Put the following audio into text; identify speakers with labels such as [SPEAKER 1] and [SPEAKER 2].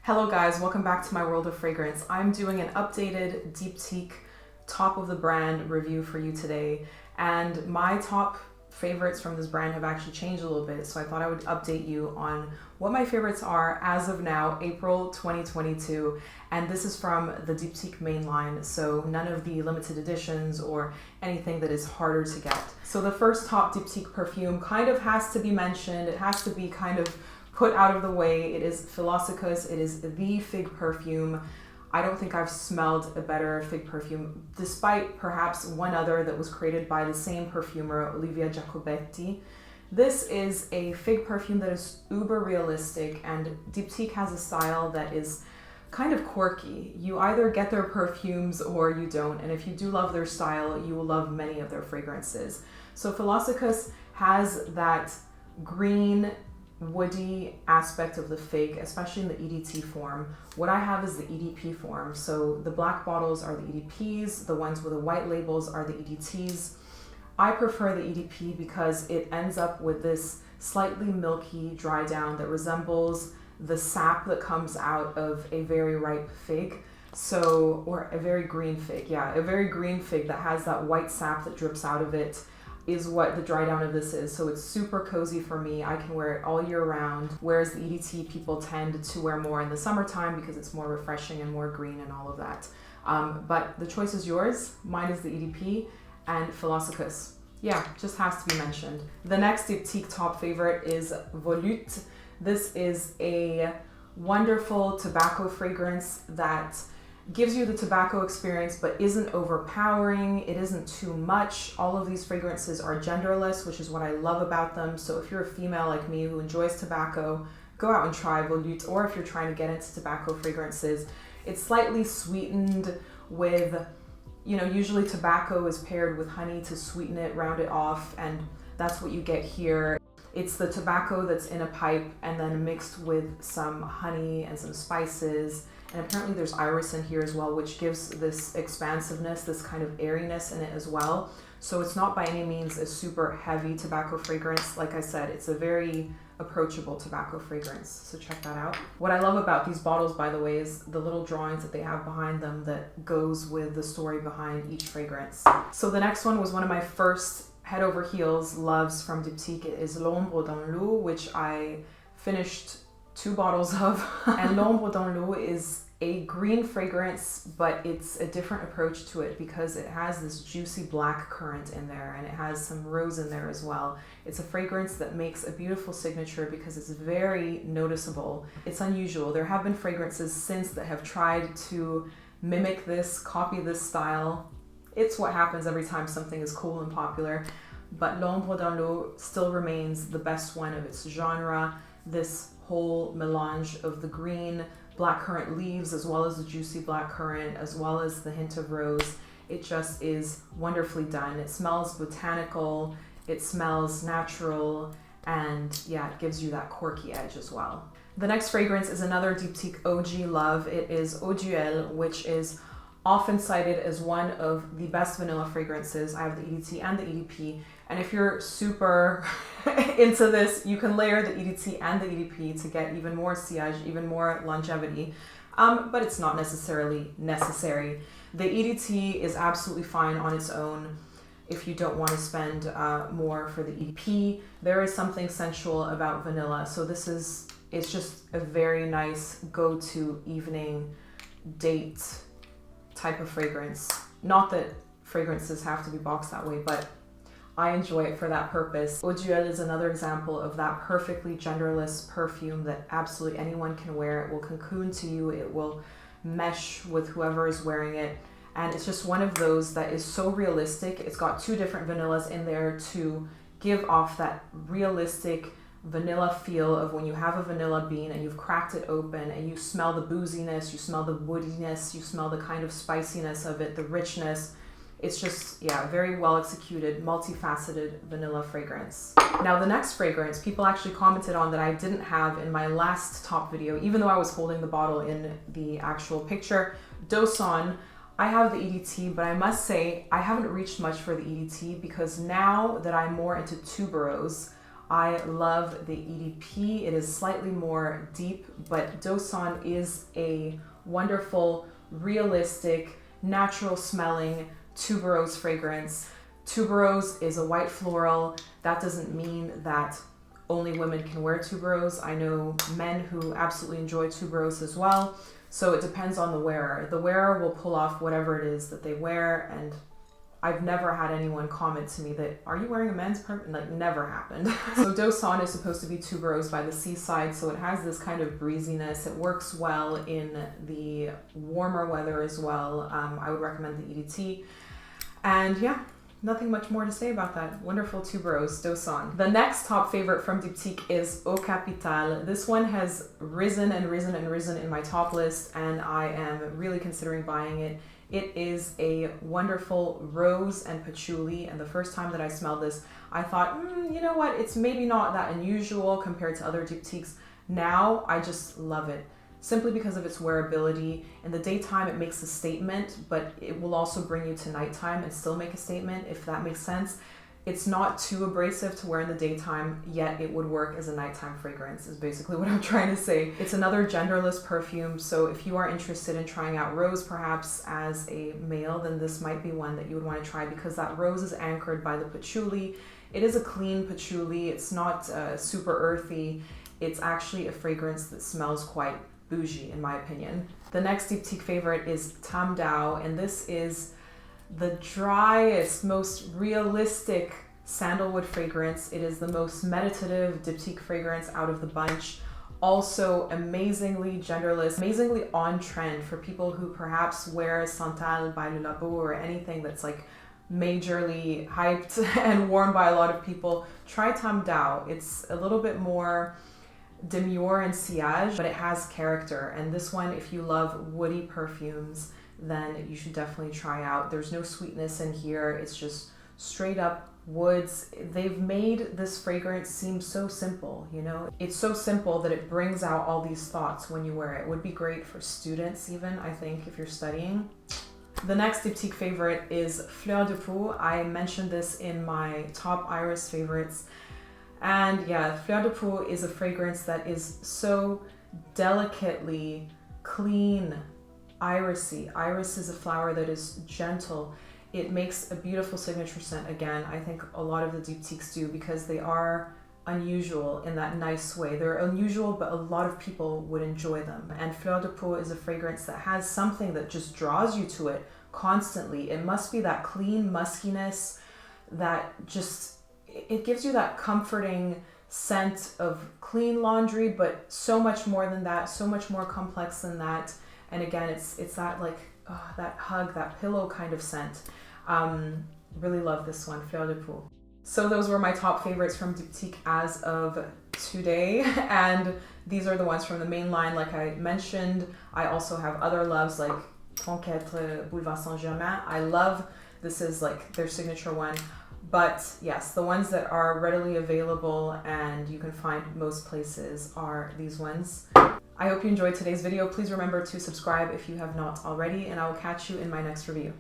[SPEAKER 1] Hello guys, welcome back to my world of fragrance. I'm doing an updated Diptyque top of the brand review for you today, and my top favorites from this brand have actually changed a little bit, so I thought I would update you on what my favorites are as of now, April 2022, and this is from the Diptyque main line, so none of the limited editions or anything that is harder to get. So the first top Diptyque perfume kind of has to be mentioned, it has to be kind of put out of the way. It is Philosykos. It is the fig perfume. I don't think I've smelled a better fig perfume, despite perhaps one other that was created by the same perfumer, Olivia Giacobetti. This is a fig perfume that is uber realistic, and Diptyque has a style that is kind of quirky. You either get their perfumes or you don't, and if you do love their style, you will love many of their fragrances. So Philosykos has that green, woody aspect of the fig, especially in the EDT form. What I have is the EDP form. So the black bottles are the EDPs, the ones with the white labels are the EDTs. I prefer the EDP because it ends up with this slightly milky dry down that resembles the sap that comes out of a very ripe fig. So, or a very green fig, yeah, a very green fig that has that white sap that drips out of it is what the dry down of this is. So it's super cozy for me. I can wear it all year round, whereas the EDT people tend to wear more in the summertime because it's more refreshing and more green and all of that. But the choice is yours. Mine is the EDP and Philosykos. Yeah, just has to be mentioned. The next Diptyque top favorite is Volutes. This is a wonderful tobacco fragrance that gives you the tobacco experience but isn't overpowering, it isn't too much. All of these fragrances are genderless, which is what I love about them. So if you're a female like me who enjoys tobacco, go out and try Volutes, or if you're trying to get into tobacco fragrances, it's slightly sweetened with, you know, usually tobacco is paired with honey to sweeten it, round it off, and that's what you get here. It's the tobacco that's in a pipe and then mixed with some honey and some spices. And apparently there's iris in here as well, which gives this expansiveness, this kind of airiness in it as well. So it's not by any means a super heavy tobacco fragrance. Like I said, it's a very approachable tobacco fragrance. So check that out. What I love about these bottles, by the way, is the little drawings that they have behind them that goes with the story behind each fragrance. So the next one was one of my first head over heels loves from Diptyque. It is L'Ombre dans l'eau, which I finished 2 bottles of. And L'Ombre dans l'eau is a green fragrance, but it's a different approach to it because it has this juicy black currant in there and it has some rose in there as well. It's a fragrance that makes a beautiful signature because it's very noticeable. It's unusual. There have been fragrances since that have tried to mimic this, copy this style. It's what happens every time something is cool and popular. But L'Ombre dans l'eau still remains the best one of its genre. This whole melange of the green blackcurrant leaves as well as the juicy blackcurrant as well as the hint of rose. It just is wonderfully done. It smells botanical, it smells natural, and yeah, it gives you that quirky edge as well. The next fragrance is another Diptyque OG love. It is Eau Duelle, which is often cited as one of the best vanilla fragrances. I have the EDT and the EDP, and if you're super into this, you can layer the EDT and the EDP to get even more sillage, even more longevity, but it's not necessarily necessary. The EDT is absolutely fine on its own if you don't want to spend more for the EDP. There is something sensual about vanilla, so it's just a very nice go-to evening date type of fragrance. Not that fragrances have to be boxed that way, but I enjoy it for that purpose. Eau Duelle is another example of that perfectly genderless perfume that absolutely anyone can wear. It will cocoon to you, it will mesh with whoever is wearing it, and it's just one of those that is so realistic. It's got 2 different vanillas in there to give off that realistic vanilla feel of when you have a vanilla bean and you've cracked it open and you smell the booziness, you smell the woodiness, you smell the kind of spiciness of it, the richness. It's just, yeah, very well executed, multifaceted vanilla fragrance. Now the next fragrance, people actually commented on that I didn't have in my last top video, even though I was holding the bottle in the actual picture. Do Son. I have the EDT, but I must say I haven't reached much for the EDT because now that I'm more into tuberose, I love the EDP. It is slightly more deep, but Do Son is a wonderful, realistic, natural smelling tuberose fragrance. Tuberose is a white floral. That doesn't mean that only women can wear tuberose. I know men who absolutely enjoy tuberose as well. So it depends on the wearer. The wearer will pull off whatever it is that they wear, and I've never had anyone comment to me that, are you wearing a men's perfume? Like, never happened. So Do Son is supposed to be tuberose by the seaside, so it has this kind of breeziness. It works well in the warmer weather as well. I would recommend the EDT. And yeah, nothing much more to say about that. Wonderful tuberose, Do Son. The next top favorite from Diptyque is Eau Capitale. This one has risen and risen and risen in my top list, and I am really considering buying it. It is a wonderful rose and patchouli, and the first time that I smelled this, I thought, you know what, it's maybe not that unusual compared to other Diptyques. Now, I just love it, simply because of its wearability. In the daytime, it makes a statement, but it will also bring you to nighttime and still make a statement, if that makes sense. It's not too abrasive to wear in the daytime, yet it would work as a nighttime fragrance, is basically what I'm trying to say. It's another genderless perfume, so if you are interested in trying out rose perhaps as a male, then this might be one that you would want to try, because that rose is anchored by the patchouli. It is a clean patchouli. It's not super earthy. It's actually a fragrance that smells quite bougie, in my opinion. The next Diptyque favorite is Tam Dao, and this is the driest, most realistic sandalwood fragrance. It is the most meditative Diptyque fragrance out of the bunch. Also amazingly genderless, amazingly on trend for people who perhaps wear Santal by Le Labo or anything that's like majorly hyped and worn by a lot of people. Try Tam Dao. It's a little bit more demure and sillage, but it has character. And this one, if you love woody perfumes, then you should definitely try out. There's no sweetness in here. It's just straight up woods. They've made this fragrance seem so simple, you know? It's so simple that it brings out all these thoughts when you wear it. It would be great for students even, I think, if you're studying. The next Diptyque favorite is Fleur de Peau. I mentioned this in my top iris favorites. And yeah, Fleur de Peau is a fragrance that is so delicately clean, irisy. Iris is a flower that is gentle. It makes a beautiful signature scent. Again, I think a lot of the Diptyques do, because they are unusual in that nice way. They're unusual, but a lot of people would enjoy them. And Fleur de Peau is a fragrance that has something that just draws you to it constantly. It must be that clean muskiness that just, it gives you that comforting scent of clean laundry, but so much more than that, so much more complex than that. And again, it's that like, that hug, that pillow kind of scent. Really love this one, Fleur de Peau. So those were my top favorites from Diptyque as of today. And these are the ones from the main line, like I mentioned. I also have other loves like Conquête Boulevard Germain. I love, this is like their signature one. But yes, the ones that are readily available and you can find most places are these ones. I hope you enjoyed today's video. Please remember to subscribe if you have not already, and I will catch you in my next review.